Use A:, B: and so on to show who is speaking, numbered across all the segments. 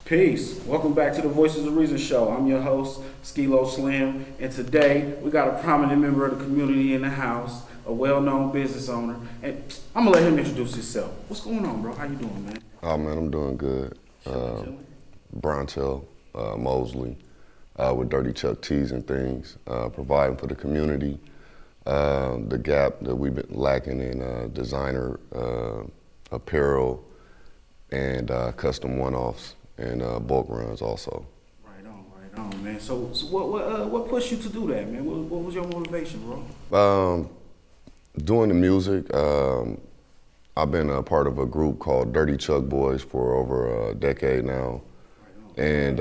A: Peace. Welcome back to the Voices of Reason show. I'm your host, Skilo Slim, and today we got a prominent member of the community in the house, a well-known business owner, and I'm gonna let him introduce himself. What's going on, bro? How you doing, man?
B: Oh man, I'm doing good. Brontel, Mosley, with Dirty Chuck Tees and things, providing for the community. The gap that we've been lacking in designer apparel and custom one-offs and bulk runs also.
A: Right on, man. So what pushed you to do that, man? What was your motivation, bro?
B: Doing the music. I've been a part of a group called Dirty Chuck Boys for over a decade now. And,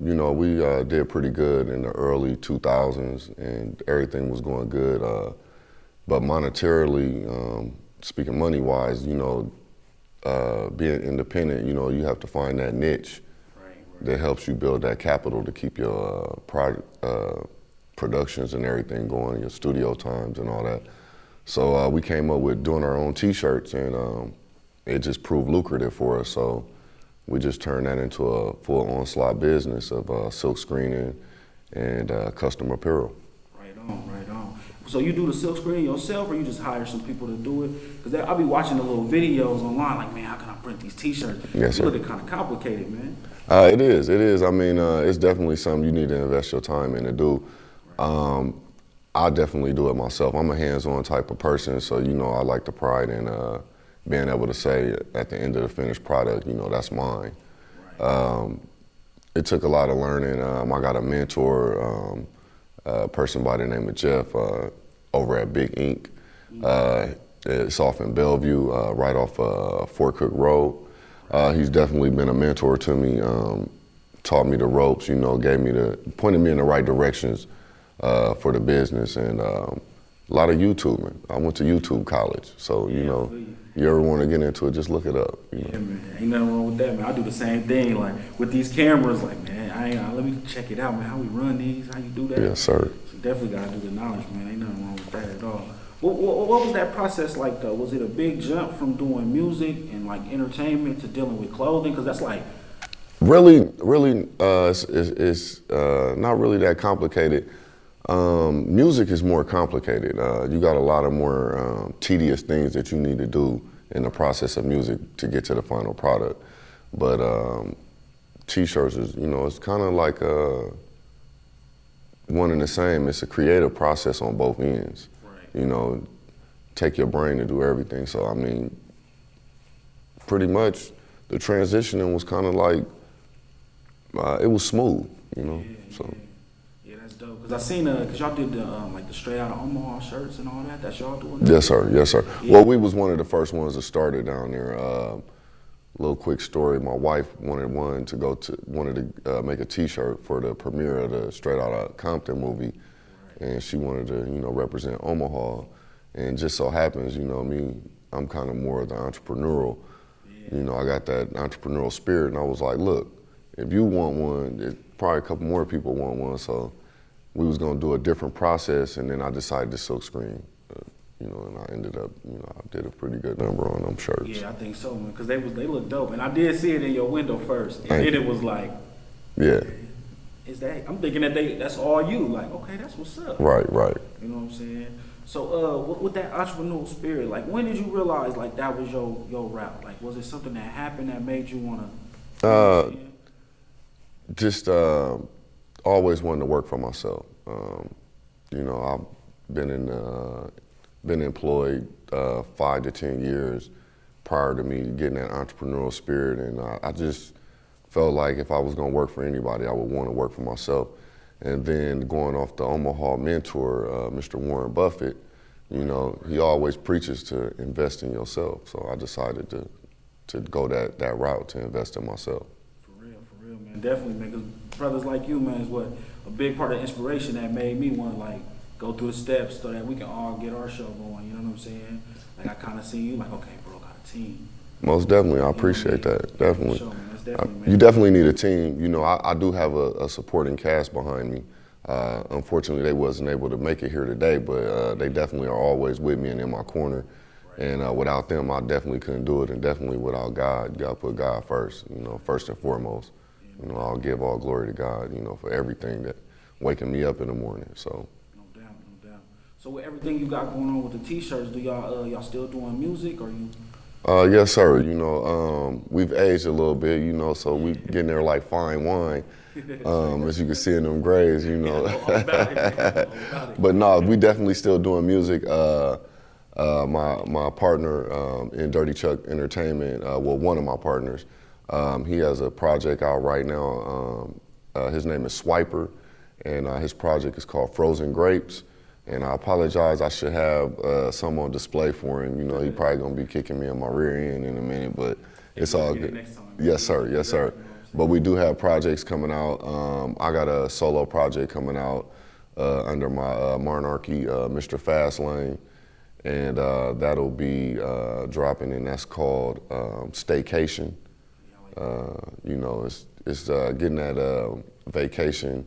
B: you know, we did pretty good in the early 2000s and everything was going good. But monetarily, speaking money-wise, you know, being independent, you know, you have to find that niche that helps you build that capital to keep your productions and everything going, your studio times and all that. So we came up with doing our own T-shirts, and it just proved lucrative for us. So we just turned that into a full onslaught business of silk screening and custom apparel. Right
A: on. So you do the silk screening yourself, or you just hire some people to do it? Because I'll be watching the little videos online, like, man, how can I print these T-shirts?
B: Yes, sir.
A: It's looking kind of complicated, man.
B: It is. I mean, it's definitely something you need to invest your time in to do. I definitely do it myself. I'm a hands-on type of person, so, you know, I like the pride in being able to say at the end of the finished product, you know, that's mine. Right. It took a lot of learning. I got a mentor, a person by the name of Jeff, over at Big Ink. It's off in Bellevue, right off Fort Cook Road. He's definitely been a mentor to me, taught me the ropes, you know, pointed me in the right directions for the business, and a lot of YouTubing. I went to YouTube college, so, you know, you ever want to get into it, just look it up. You know?
A: Yeah, man, ain't nothing wrong with that, man. I do the same thing, like, with these cameras, like, man, let me check it out, man, how we run these, how you do that.
B: Yes, sir.
A: So definitely got to do the knowledge, man. Ain't nothing wrong with that at all. What was that process like, though? Was it a big jump from doing music and, like, entertainment to dealing with clothing? Because that's like...
B: Really, it's not really that complicated. Music is more complicated. You got a lot of more tedious things that you need to do in the process of music to get to the final product. But T-shirts is, you know, it's kind of like one and the same. It's a creative process on both ends. Right. You know, take your brain to do everything. So, I mean, pretty much the transitioning was kind of like, it was smooth, you know, so.
A: Because I seen, because y'all did like the straight out of Omaha shirts and all that. That's y'all doing?
B: Yes, sir. Yes, sir. Yeah. Well, we was one of the first ones that started down there. Little quick story. My wife wanted to make a T-shirt for the premiere of the Straight Outta Compton movie, and she wanted to, you know, represent Omaha. And just so happens, you know, me, I'm kind of more of the entrepreneurial. Yeah. You know, I got that entrepreneurial spirit, and I was like, look, if you want one, probably a couple more people want one, so. We was gonna do a different process, and then I decided to silk screen, you know, and I ended up, you know, I did a pretty good number on them shirts.
A: Yeah, I think so, man, because they look dope, and I did see it in your window first, and then it was like,
B: yeah,
A: is that? I'm thinking that's all you, like, okay, that's what's up.
B: Right.
A: You know what I'm saying? So, with that entrepreneurial spirit, like, when did you realize like that was your route? Like, was it something that happened that made you wanna?
B: Just. Always wanted to work for myself. You know, I've been employed 5 to 10 years prior to me getting that entrepreneurial spirit, and I just felt like if I was gonna work for anybody, I would want to work for myself. And then going off the Omaha mentor, Mr. Warren Buffett, you know, he always preaches to invest in yourself. So I decided to go that route, to invest in myself.
A: For real, man. Definitely, man, because brothers like you, man, is what a big part of the inspiration that made me want to, like, go through the steps so that we can all get our show going, you know what I'm saying? Like, I kind of see you like, okay, bro, got a team.
B: Most definitely, I appreciate that, definitely.
A: Sure, man. That's definitely, man.
B: You definitely need a team. You know, I do have a supporting cast behind me. Unfortunately, they wasn't able to make it here today, but they definitely are always with me and in my corner. And without them, I definitely couldn't do it. And definitely without God, you gotta put God first, first and foremost. I'll give all glory to God, for everything that waking me up in the morning, so.
A: No doubt, no doubt. So with everything you got going on with the t-shirts, do y'all still doing music, or you?
B: Yes, sir. We've aged a little bit, so we getting there like fine wine, as you can see in them grades, But no, we definitely still doing music. My partner in Dirty Chuck Entertainment, one of my partners, he has a project out right now. His name is Swiper, and his project is called Frozen Grapes. And I apologize, I should have some on display for him. He probably gonna be kicking me in my rear end in a minute, but it's all good. Yes, sir. Yes, sir. But we do have projects coming out. I got a solo project coming out under my monarchy, Mr. Fastlane, and that'll be dropping, and that's called Staycation. It's getting that vacation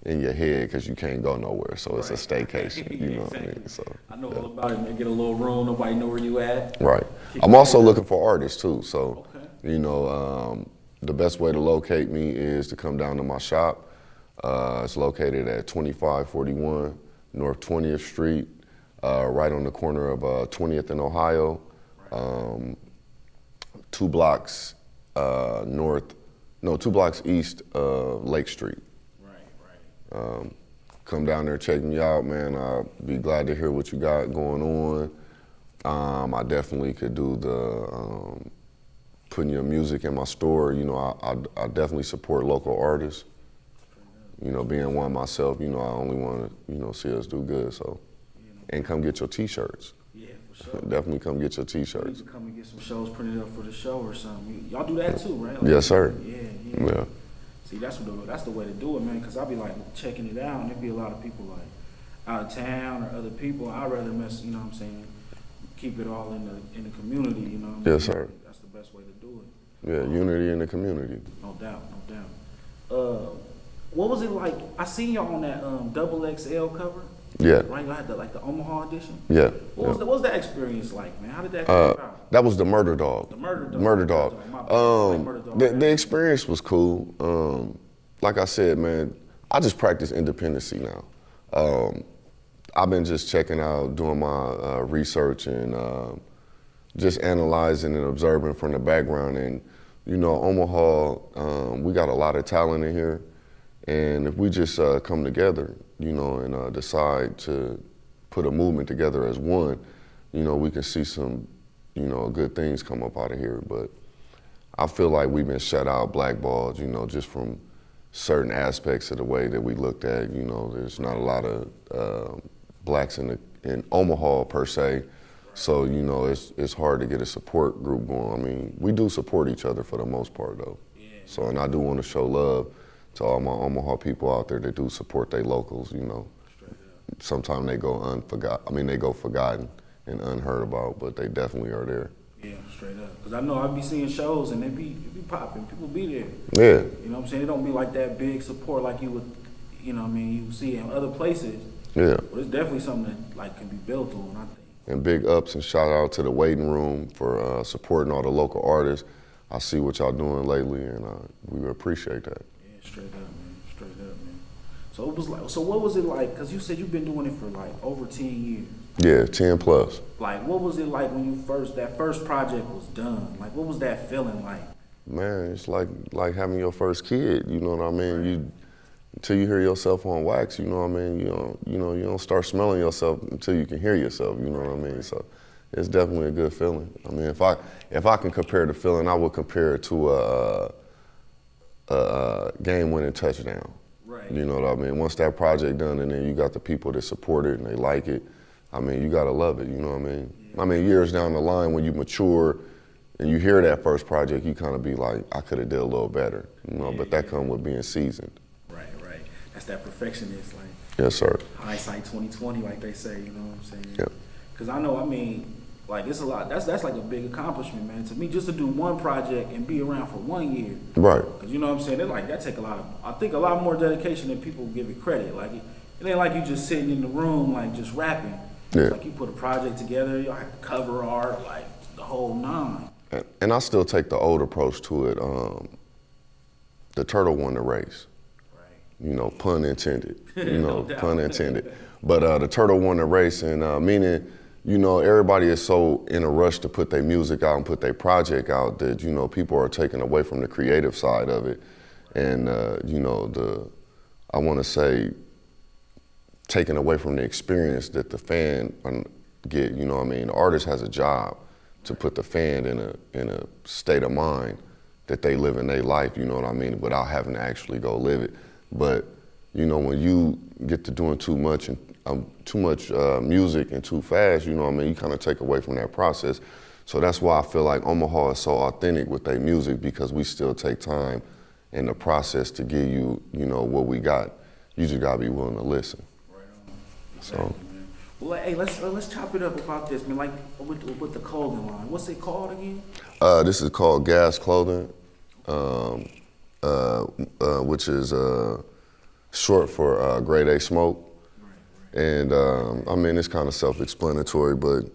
B: in your head because you can't go nowhere, so it's a staycation. You know exactly. What I mean? So
A: I know all about it, man. Get a little room, nobody know where you at.
B: Right. I'm also looking for artists too. So the best way to locate me is to come down to my shop. It's located at 2541 North 20th Street, right on the corner of 20th and Ohio, 2 blocks 2 blocks east of Lake Street. Come down there, check me out, man. I'll be glad to hear what you got going on. I definitely could do the putting your music in my store. I definitely support local artists. Being one myself, I only want to, see us do good. So, and come get your T-shirts.
A: Yeah, for sure.
B: Definitely come get your T-shirts.
A: You need to come and get some shows printed up for the show or something. Y'all do that too, right?
B: Yes, sir.
A: Yeah. See, that's the way to do it, man. Cause I be like checking it out, and there be a lot of people like out of town or other people. I'd rather keep it all in the community.
B: Yes, sir.
A: That's the best way to do it.
B: Yeah, unity in the community.
A: No doubt, no doubt. What was it like? I seen y'all on that XXL cover.
B: Yeah.
A: Right, you had the Omaha edition.
B: Yeah.
A: What was that experience like, man? How did that come about?
B: That was the Murder Dog.
A: The Murder Dog.
B: Murder Dog. The experience was cool. Like I said, man, I just practice independency now. I've been just checking out, doing my research, and just analyzing and observing from the background. And Omaha, we got a lot of talent in here, and if we just come together, and decide to put a movement together as one, we can see some, good things come up out of here. But I feel like we've been shut out, blackballed, just from certain aspects of the way that we looked at. There's not a lot of blacks in Omaha per se, so it's hard to get a support group going. I mean, we do support each other for the most part though. Yeah. So, and I do want to show love to all my Omaha people out there that do support their locals. Sometimes they go they go forgotten and unheard about, but they definitely are there.
A: Yeah, straight up. Because I know I be seeing shows and it be popping. People be there.
B: Yeah.
A: You know what I'm saying? It don't be like that big support like you would, you see in other places.
B: Yeah.
A: But it's definitely something that can be built on, I think.
B: And big ups and shout out to the waiting room for supporting all the local artists. I see what y'all doing lately, and we appreciate that.
A: Yeah, straight up, man. Straight up, man. So what was it like? Because you said you've been doing it for like over 10 years.
B: Yeah, 10 plus.
A: Like, what was it like when that first project was done? Like, what was that feeling like?
B: Man, it's like having your first kid. You know what I mean? Until you hear yourself on wax, you know what I mean? You don't start smelling yourself until you can hear yourself. You know what I mean? So it's definitely a good feeling. I mean, if I can compare the feeling, I would compare it to a game-winning touchdown.
A: Right.
B: You know what I mean? Once that project done, and then you got the people that support it and they like it, I mean, you gotta love it. You know what I mean? Yeah. I mean, years down the line, when you mature and you hear that first project, you kind of be like, I could have did a little better. But that come with being seasoned.
A: Right. That's that perfectionist, like.
B: Yes, sir.
A: Hindsight 2020, like they say. You know what I'm saying?
B: Yeah.
A: Because I know, like it's a lot. That's like a big accomplishment, man. To me, just to do one project and be around for 1 year.
B: Right.
A: Cause you know what I'm saying. It like that take a lot of. I think a lot more dedication than people give it credit. Like it ain't like you just sitting in the room like just rapping.
B: Yeah.
A: It's like you put a project together. You have cover art, like the whole nine.
B: And I still take the old approach to it. The turtle won the race. You know, pun intended. You know,
A: No
B: pun intended. But the turtle won the race, and meaning, you know, everybody is so in a rush to put their music out and put their project out that, you know, people are taken away from the creative side of it. And, you know, I want to say, taken away from the experience that the fan get. You know what I mean? The artist has a job to put the fan in a state of mind that they live in their life, you know what I mean, without having to actually go live it. But, you know, when you get to doing too much music and too fast, you know what I mean, you kind of take away from that process. So that's why I feel like Omaha is so authentic with their music, because we still take time in the process to give you, you know, what we got. You just gotta be willing to listen.
A: Right on. Exactly,
B: So.
A: man. Well, hey, let's chop it up about this, man. Like with the clothing line, what's it called again?
B: This is called Gas Clothing, which is short for Grade A Smoke. And I mean, it's kind of self-explanatory, but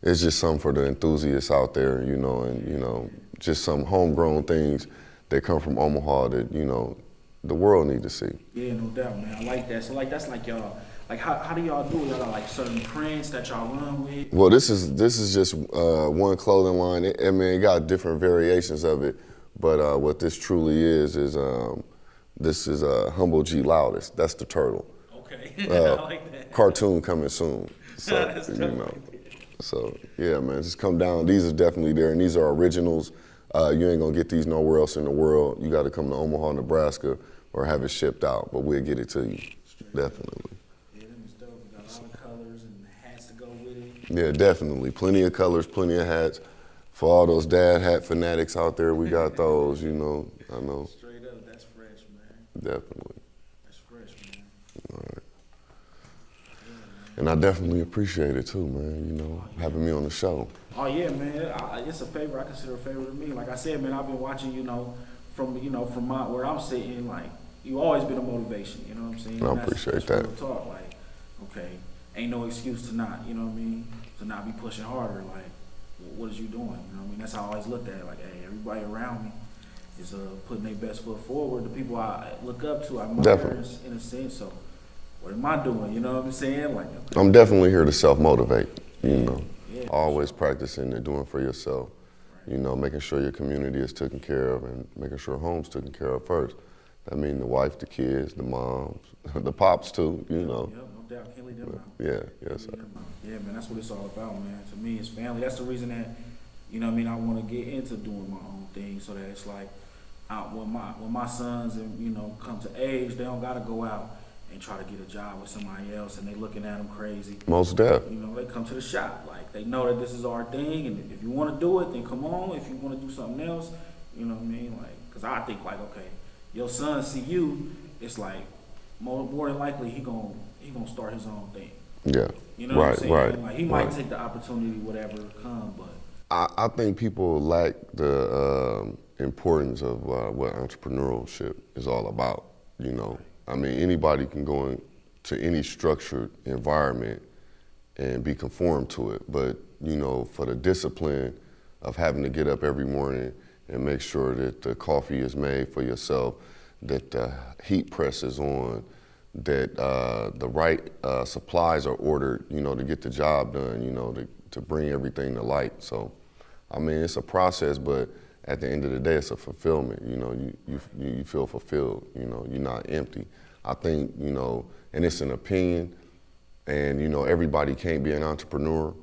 B: it's just something for the enthusiasts out there, you know, and, you know, just some homegrown things that come from Omaha that, you know, the world need to see.
A: Yeah, no doubt, man. I like that. So, like, that's like y'all, like, how do y'all do it? Y'all got, like, certain prints that y'all run with?
B: Well, this is just one clothing line. I mean, it got different variations of it, but what this truly is this is Humble G Loudest. That's the turtle.
A: Okay, I like that.
B: Cartoon coming soon. So,
A: That's
B: you
A: dope.
B: know. So, yeah, man, just come down. These are definitely there, and these are originals. You ain't gonna get these nowhere else in the world. You gotta come to Omaha, Nebraska, or have it shipped out, but we'll get it to you, definitely.
A: Yeah, them is dope. We got a lot of colors and hats to go with it.
B: Yeah, definitely. Plenty of colors, plenty of hats. For all those dad hat fanatics out there, we got those, you know, I know.
A: Straight up, that's fresh, man.
B: Definitely.
A: That's fresh, man.
B: All right. And I definitely appreciate it too, man, you know, having me on the show.
A: Oh yeah, man. It's a favor. I consider a favor to me. Like I said, man, I've been watching, from my where I'm sitting. Like you always been a motivation. You know what I'm saying?
B: I
A: And
B: appreciate
A: that's
B: that.
A: real talk. Like, okay, ain't no excuse to not. You know what I mean? To not be pushing harder. Like, what is you doing? You know what I mean? That's how I always looked at it. Like, hey, everybody around me is putting their best foot forward. The people I look up to, I admire
B: Definitely.
A: in a sense. So, what am I doing? You know what I'm saying? Like,
B: I'm definitely here to self-motivate, you know.
A: yeah,
B: Always practicing and doing for yourself, you know, making sure your community is taken care of and making sure home's taken care of first. That means the wife, the kids, the moms, the pops too, you know.
A: Yep, no doubt. Can't leave them out.
B: Yeah, yes, sir.
A: Yeah, man, that's what it's all about, man. To me, it's family. That's the reason that, you know what I mean, I want to get into doing my own thing so that it's like, when my sons and, you know, come to age, they don't got to go out and try to get a job with somebody else and they looking at them crazy.
B: Most def.
A: You know, they come to the shop. Like, they know that this is our thing, and if you want to do it, then come on. If you want to do something else, you know what I mean? Like, because I think, like, okay, your son see you, it's like, more than likely, he gonna start his own thing.
B: Yeah.
A: You know what I'm saying?
B: Right.
A: Like, he might take the opportunity, whatever come, but
B: I think people lack the importance of what entrepreneurship is all about, you know. I mean, anybody can go into any structured environment and be conformed to it, but, you know, for the discipline of having to get up every morning and make sure that the coffee is made for yourself, that the heat press is on, that the right supplies are ordered, you know, to get the job done, you know, to bring everything to light. So, I mean, it's a process, but at the end of the day, it's a fulfillment. You know, you feel fulfilled. You know, you're not empty. I think, you know, and it's an opinion, and, you know, everybody can't be an entrepreneur.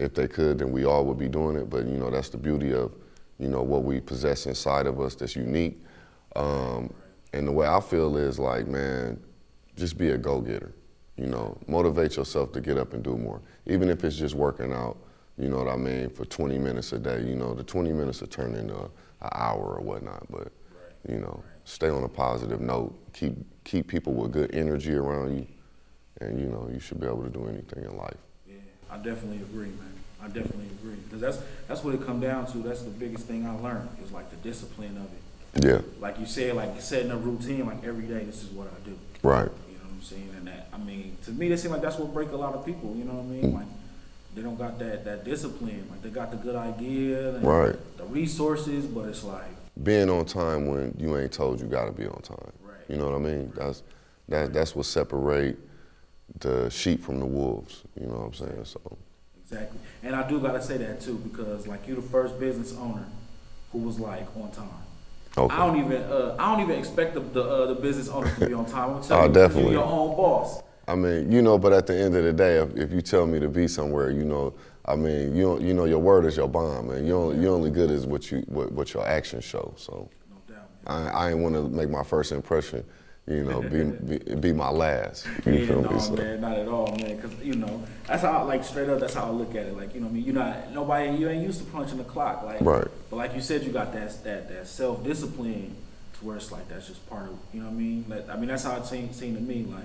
B: If they could, then we all would be doing it. But, you know, that's the beauty of, you know, what we possess inside of us that's unique. And the way I feel is like, man, just be a go-getter. You know, motivate yourself to get up and do more. Even if it's just working out, you know what I mean, for 20 minutes a day. You know, the 20 minutes will turn into an hour or whatnot. But, you know, stay on a positive note. Keep people with good energy around you. And, you know, you should be able to do anything in life.
A: yeah, I definitely agree, man. I definitely agree because that's what it come down to. That's the biggest thing I learned is like the discipline of it.
B: Yeah.
A: Like you said, like setting a routine. Like every day, this is what I do.
B: Right.
A: You know what I'm saying? And that, I mean, to me, it seems like that's what break a lot of people. You know what I mean? Like they don't got that discipline. Like they got the good idea, and
B: Right.
A: the resources, but it's like
B: Being on time when you ain't told you gotta be on time.
A: right.
B: You know what I mean? That's what separate the sheep from the wolves. You know what I'm saying? So
A: Exactly. And I do gotta say that too, because like you the first business owner who was like on time.
B: okay.
A: I don't even expect the business owners to be on time. I'm
B: Oh,
A: telling you, 'cause
B: definitely.
A: you're your own boss.
B: I mean, you know, but at the end of the day, if you tell me to be somewhere, you know, I mean, you know, your word is your bond, man. You only good as what your actions show. So
A: No doubt, man.
B: I ain't want to make my first impression, you know, be my last. You
A: Yeah,
B: feel
A: no,
B: me? So,
A: man, not at all, man. Because you know, that's how, like, straight up, that's how I look at it. Like, you know, what I mean, you're not nobody, you ain't used to punching the clock, like.
B: Right.
A: But like you said, you got that self discipline to where it's like that's just part of, you know what I mean. Like, I mean, that's how it seemed to me. Like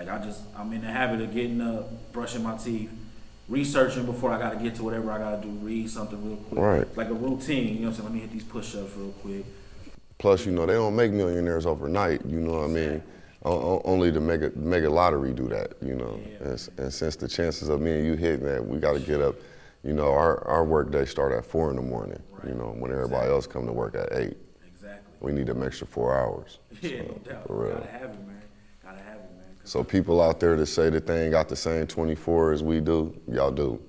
A: I'm in the habit of getting up, brushing my teeth, researching before I got to get to whatever I got to do, read something real quick.
B: Right.
A: It's like a routine, you know what I'm saying? Let me hit these push-ups real quick.
B: plus, you know, they don't make millionaires overnight. You know what I mean? Only the mega lottery do that. You know,
A: Yeah.
B: and since the chances of me and you hitting that, we got to get up. You know, our work day start at 4 in the morning.
A: Right.
B: You know, when everybody else come to work at 8.
A: Exactly.
B: We need them extra 4 hours.
A: Yeah,
B: So,
A: no doubt.
B: for real.
A: Gotta have it, man. Gotta have it, man.
B: So people out there that say that they ain't got the same 24 as we do, y'all do.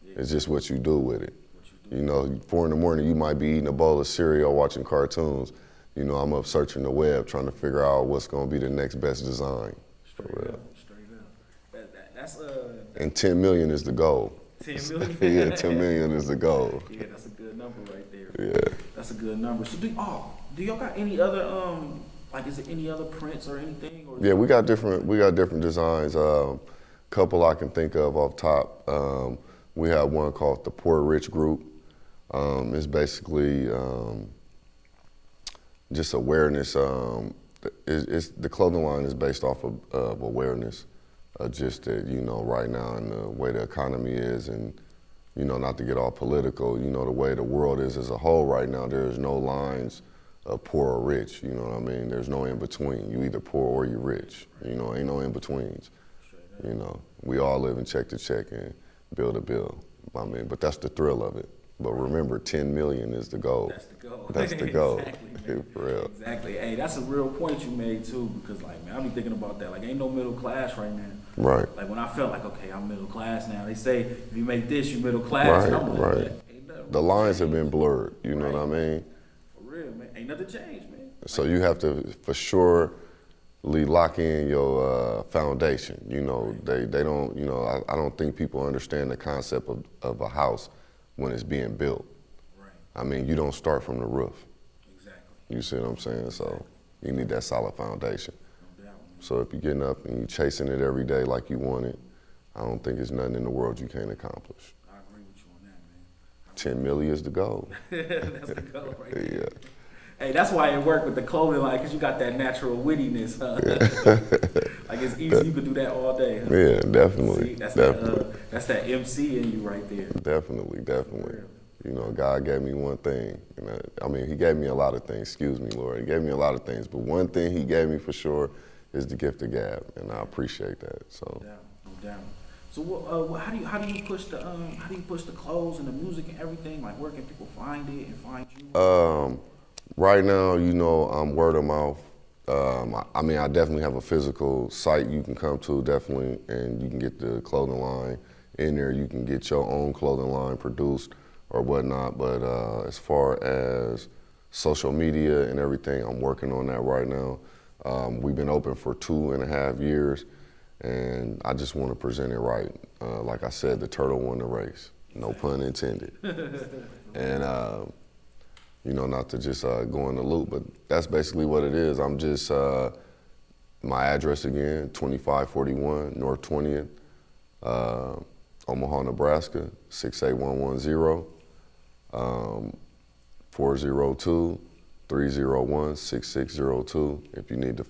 A: Yeah.
B: It's just what you do with it.
A: What you do.
B: You know, 4 in the morning, you might be eating a bowl of cereal, watching cartoons. You know, I'm up searching the web, trying to figure out what's going to be the next best design. For
A: Straight
B: real.
A: up, straight up. That's
B: And 10 million is the goal.
A: 10 million.
B: Yeah, 10 million is the goal.
A: Yeah, that's a good number right there.
B: Yeah.
A: That's a good number. So do y'all got any other like is it any other prints or anything? Or
B: Yeah, we got different designs. Couple I can think of off top. We have one called the Poor Rich Group. It's basically just awareness. It's the clothing line is based off of awareness. Just that, you know, right now and the way the economy is, and you know, not to get all political, you know, the way the world is as a whole right now, there's no lines of poor or rich. You know what I mean? There's no in between. You either poor or you rich. You know, ain't no in betweens. You know, we all live in check to check and bill to bill. I mean, but that's the thrill of it. But remember, 10 million is the goal.
A: That's the goal.
B: That's the goal.
A: Exactly, man.
B: For real.
A: Exactly. Hey, that's a real point you made too, because like, man, I be thinking about that. Like, ain't no middle class right now.
B: Right.
A: Like when I felt like, okay, I'm middle class now. They say if you make this, you middle class.
B: Right,
A: And I'm like,
B: right.
A: man, ain't nothing
B: The lines have been blurred. You know what I mean?
A: for real, man. Ain't nothing changed, man.
B: So you have to, for sure, lock in your foundation. You know, they don't, you know, I don't think people understand the concept of a house when it's being built.
A: Right.
B: I mean, you don't start from the roof.
A: Exactly.
B: You see what I'm saying? So you need that solid foundation.
A: No doubt, man.
B: So if you're getting up and you're chasing it every day like you want it, I don't think there's nothing in the world you can't accomplish.
A: I agree with you on that, man.
B: 10 million is the goal.
A: That's the goal right there.
B: Yeah.
A: Hey, that's why it worked with the clothing line, because you got that natural wittiness, huh? Like it's easy, you could do that all day. Huh?
B: Yeah, definitely.
A: See, that's
B: definitely.
A: that's that MC in you right there.
B: Definitely. You know, God gave me one thing. And I mean, he gave me a lot of things. Excuse me, Lord. He gave me a lot of things. But one thing he gave me for sure is the gift of gab, and I appreciate that. So.
A: No doubt. So how do you push the clothes and the music and everything? Like, where can people find it and find you?
B: Right now, you know, I'm word of mouth. I mean, I definitely have a physical site you can come to, definitely, and you can get the clothing line in there. You can get your own clothing line produced or whatnot. But as far as social media and everything, I'm working on that right now. We've been open for 2.5 years, and I just want to present it right. Like I said, the turtle won the race. No pun intended. And you know, not to just go in the loop, but that's basically what it is. I'm just, my address again, 2541 North 20th, Omaha, Nebraska, 68110, 402-301-6602. If you need to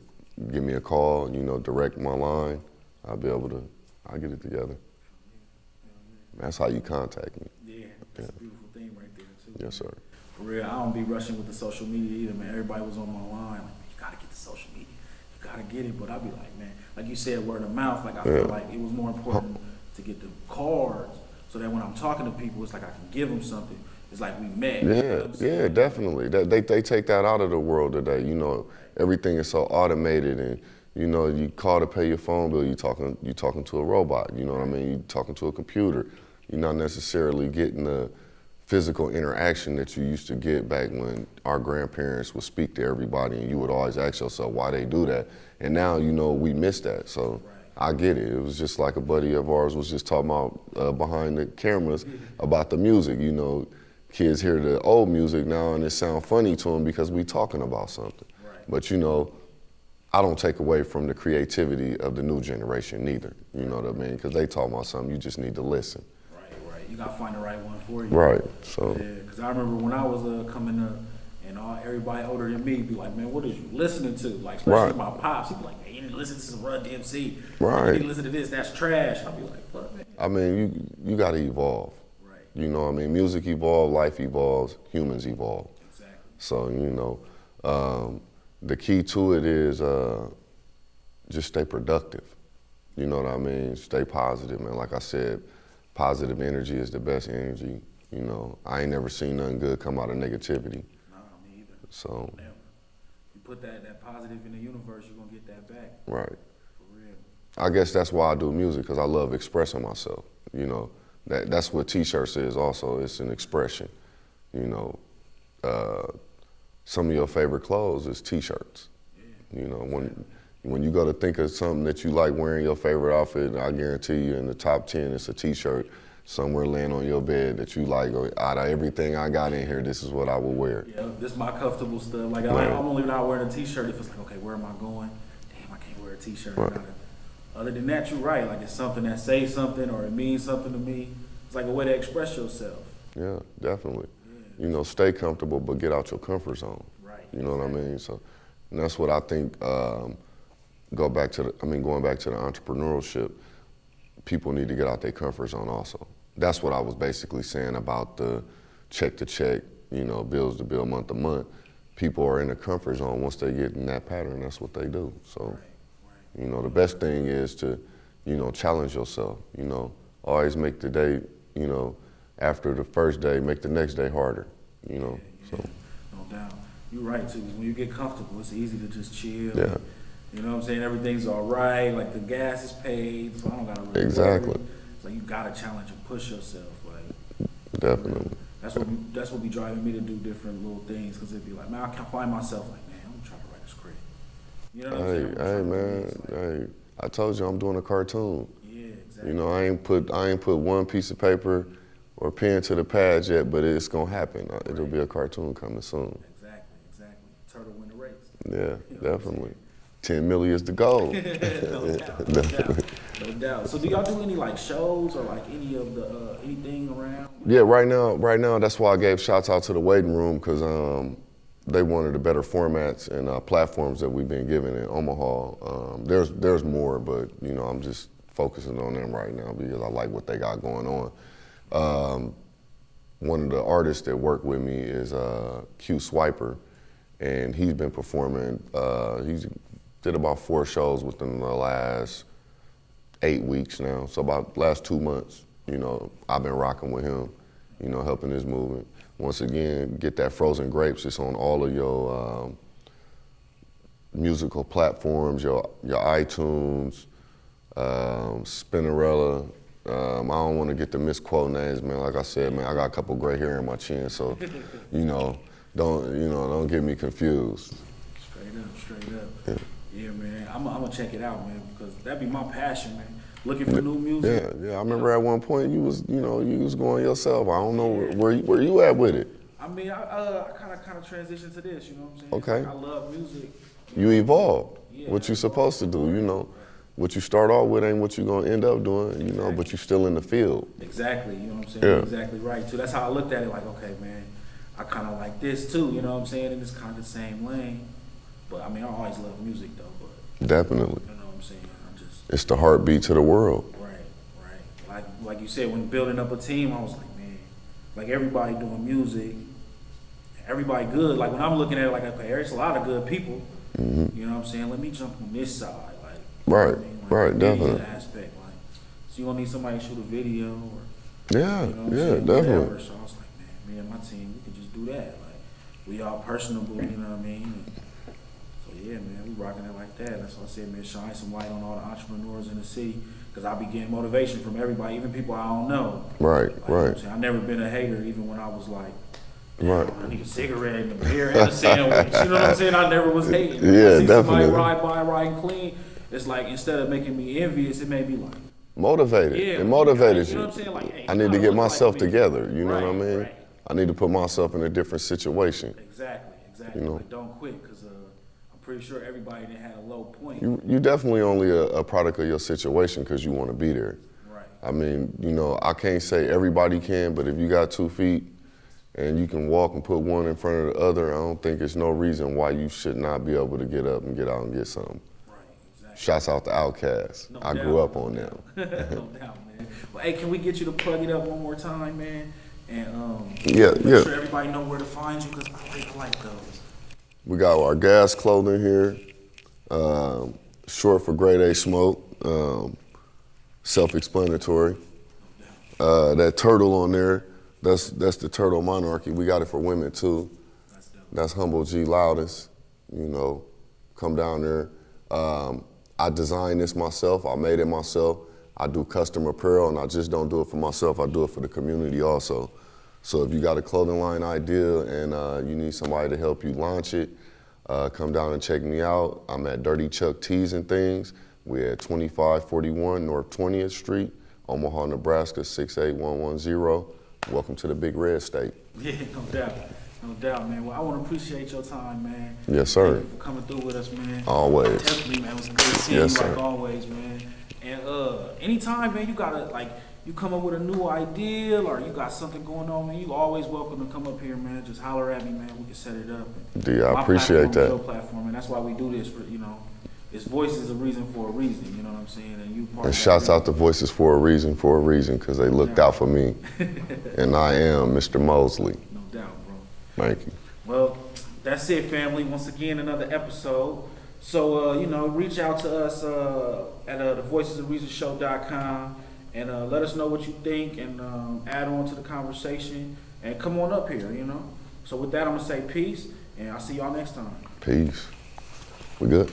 B: give me a call, you know, direct my line, I'll get it together. That's how you contact me.
A: Yeah, that's a beautiful thing right there too.
B: Yes, sir.
A: For real, I don't be rushing with the social media either, man. Everybody was on my line, like, man, you gotta get the social media. You gotta get it. But I be like, man, like you said, word of mouth, like I feel like it was more important to get the cards so that when I'm talking to people, it's like I can give them something. It's like we met.
B: Yeah,
A: you know what I'm saying?
B: yeah, definitely. They take that out of the world today. You know, everything is so automated, and you know, you call to pay your phone bill, you talking to a robot. You know what I mean? You talking to a computer. You're not necessarily getting the physical interaction that you used to get back when our grandparents would speak to everybody, and you would always ask yourself why they do that. And now, you know, we miss that. So I get it. It was just like a buddy of ours was just talking about behind the cameras about the music. You know, kids hear the old music now and it sounds funny to them because we talking about something. But you know, I don't take away from the creativity of the new generation neither. You know what I mean? Because they talking about something, you just need to listen.
A: Right. You gotta find the right one for you.
B: Right. So.
A: Yeah, because I remember when I was coming up, and everybody older than me be like, man, what is you listening to? Like, especially my pops, he be like, man, you need to listen to some Run DMC.
B: Right.
A: You need to listen to this, that's trash. I'll be like, what, man?
B: I mean, you got to evolve.
A: Right.
B: You know what I mean? Music evolves, life evolves, humans evolve.
A: Exactly.
B: So, you know, the key to it is just stay productive. You know what I mean? Stay positive, man. Like I said, positive energy is the best energy. You know, I ain't never seen nothing good come out of negativity. So,
A: you put that positive in the universe, you're gonna get that back.
B: Right.
A: For real.
B: I guess that's why I do music, because I love expressing myself. You know, that's what T-shirts is also. It's an expression. You know, some of your favorite clothes is T-shirts. Yeah. You know, when you go to think of something that you like wearing, your favorite outfit, I guarantee you in the top 10 it's a T-shirt somewhere laying on your bed that you like. Out of everything I got in here, this is what I will wear.
A: Yeah, this is my comfortable stuff. Like, I'm only not wearing a T-shirt if it's like, okay, where am I going? Damn, I can't wear a T-shirt. Right. Other than that, you're right. Like, it's something that says something or it means something to me. It's like a way to express yourself.
B: Yeah, definitely. Yeah. You know, stay comfortable, but get out your comfort zone.
A: Right.
B: You know what I mean? So, and that's what I think. Going back to the entrepreneurship, people need to get out their comfort zone also. That's what I was basically saying about the check to check, you know, bills to bill, month to month. People are in the comfort zone. Once they get in that pattern, that's what they do. So, you know, the best thing is to, you know, challenge yourself. You know, always make the day, you know, after the first day, make the next day harder. You know, so.
A: No doubt. You're right too. Because when you get comfortable, it's easy to just chill.
B: Yeah.
A: You know what I'm saying? Everything's all right. Like the gas is paid, so I don't gotta really
B: Exactly.
A: worry. So you gotta challenge and push yourself. Like
B: definitely.
A: That's what be driving me to do different little things. Cause it'd be like, man, I can find myself like, man, I'm trying to write a script. You know what I'm saying?
B: Hey man, hey, I told you I'm doing a cartoon.
A: Yeah, exactly.
B: You know, I ain't put one piece of paper or pen to the pad yet, but it's gonna happen. It'll be a cartoon coming soon.
A: Exactly. Turtle win the race.
B: Yeah, you know, definitely. 10 million is the goal.
A: No doubt. So do y'all do any like shows or like any of the anything around?
B: Yeah, right now, that's why I gave shouts out to the waiting room, because they wanted the better formats and platforms that we've been given in Omaha. There's more, but you know, I'm just focusing on them right now because I like what they got going on. One of the artists that work with me is Q Swiper, and he's been performing. He's did about 4 shows within the last 8 weeks now. So about last 2 months, you know, I've been rocking with him, you know, helping his movement. Once again, get that Frozen Grapes. It's on all of your musical platforms, your iTunes, Spinnerella. I don't want to get the misquote names, man. Like I said, man, I got a couple gray hair in my chin, so don't get me confused.
A: Straight up. Yeah, man. I'm gonna check it out, man, because that'd be my passion, man. Looking for new music.
B: Yeah. I remember at one point you was going yourself. I don't know where you at with it.
A: I mean, I kind of transitioned to this. You know what I'm saying?
B: Okay.
A: Like, I love music.
B: You evolved. What you supposed to do, you know. What you start off with ain't what you're gonna end up doing, you know, but you're still in the field.
A: Exactly, you know what I'm saying?
B: Yeah.
A: Exactly right, too. That's how I looked at it, like, okay, man, I kind of like this, too, you know what I'm saying? And it's kind of the same lane. But, I mean, I always love music, though, but...
B: Definitely.
A: You know what I'm saying?
B: It's the heartbeat to the world.
A: Right. like you said, when building up a team, I was like, man, like everybody doing music, everybody good. Like when I'm looking at it, like, okay, there's a lot of good people.
B: Mm-hmm.
A: You know what I'm saying? Let me jump on this side, like,
B: Right,
A: you know what I mean? Like,
B: right,
A: the media
B: definitely.
A: aspect, like, so you gonna need somebody to shoot a video or,
B: Yeah,
A: you know what I'm
B: yeah,
A: saying?
B: definitely.
A: Whatever. So I was like, man, me and my team, we could just do that. Like, we all personable, you know what I mean? And so yeah, man, we rocking it like that. That's why I said, man, shine some light on all the entrepreneurs in the city, because I be getting motivation from everybody, even people I don't know.
B: Right,
A: Like, you know what I'm
B: right,
A: saying? I've never been a hater, even when I was like,
B: right.
A: I need a cigarette and a beer and a sandwich. You know what I'm saying? I never was hating.
B: Yeah,
A: I see somebody
B: definitely.
A: ride by, riding clean. It's like, instead of making me envious, it made me like,
B: Motivated.
A: yeah,
B: it motivated
A: you know
B: you.
A: what I'm saying? Like, hey,
B: I
A: he
B: need to
A: kinda
B: get
A: look like
B: myself
A: me.
B: together. You know what I
A: Right,
B: mean?
A: right.
B: I need to put myself in a different situation.
A: Exactly.
B: You know.
A: Like, don't quit, because I'm pretty sure everybody that had a low point.
B: You definitely only a product of your situation because you want to be there.
A: Right.
B: I mean, you know, I can't say everybody can, but if you got 2 feet and you can walk and put one in front of the other, I don't think there's no reason why you should not be able to get up and get out and get something.
A: Right, exactly.
B: Shouts out to Outkast.
A: No
B: I
A: doubt,
B: grew up
A: no
B: on
A: doubt.
B: them.
A: No doubt, man. Well, hey, can we get you to plug it up one more time, man? And
B: Yeah,
A: make
B: yeah.
A: sure everybody know where to find you, because I like those.
B: We got our gas clothing here, short for grade A smoke, self-explanatory. That turtle on there, that's the Turtle Monarchy. We got it for women too.
A: That's dope.
B: That's Humble G Loudest. You know, come down there. I designed this myself. I made it myself. I do custom apparel, and I just don't do it for myself. I do it for the community also. So if you got a clothing line idea and you need somebody to help you launch it, come down and check me out. I'm at Dirty Chuck Tees and Things. We're at 2541 North 20th Street, Omaha, Nebraska 68110. Welcome to the Big Red State.
A: Yeah, no doubt, man. Well, I want to appreciate your time, man.
B: Yes, sir.
A: Thank you for coming through with us, man.
B: Always.
A: Definitely, man. It was good seeing
B: Yes,
A: you,
B: sir.
A: like always, man. And anytime, man, you gotta, like, you come up with a new idea or you got something going on, man, you always welcome to come up here, man. Just holler at me, man. We can set it up.
B: D, I
A: My
B: appreciate
A: platform is
B: that.
A: your platform, and that's why we do this. For, you know, it's voice is a reason for a reason. You know what I'm saying? And you part
B: And
A: of that
B: shouts
A: reason.
B: out to Voices for a reason, because they looked out for me. And I am Mr. Mosley.
A: No doubt, bro.
B: Thank you.
A: Well, that's it, family. Once again, another episode. So, you know, reach out to us at thevoicesofreasonshow.com and let us know what you think and add on to the conversation and come on up here, you know. So with that, I'm going to say peace, and I'll see y'all next time.
B: Peace. We good?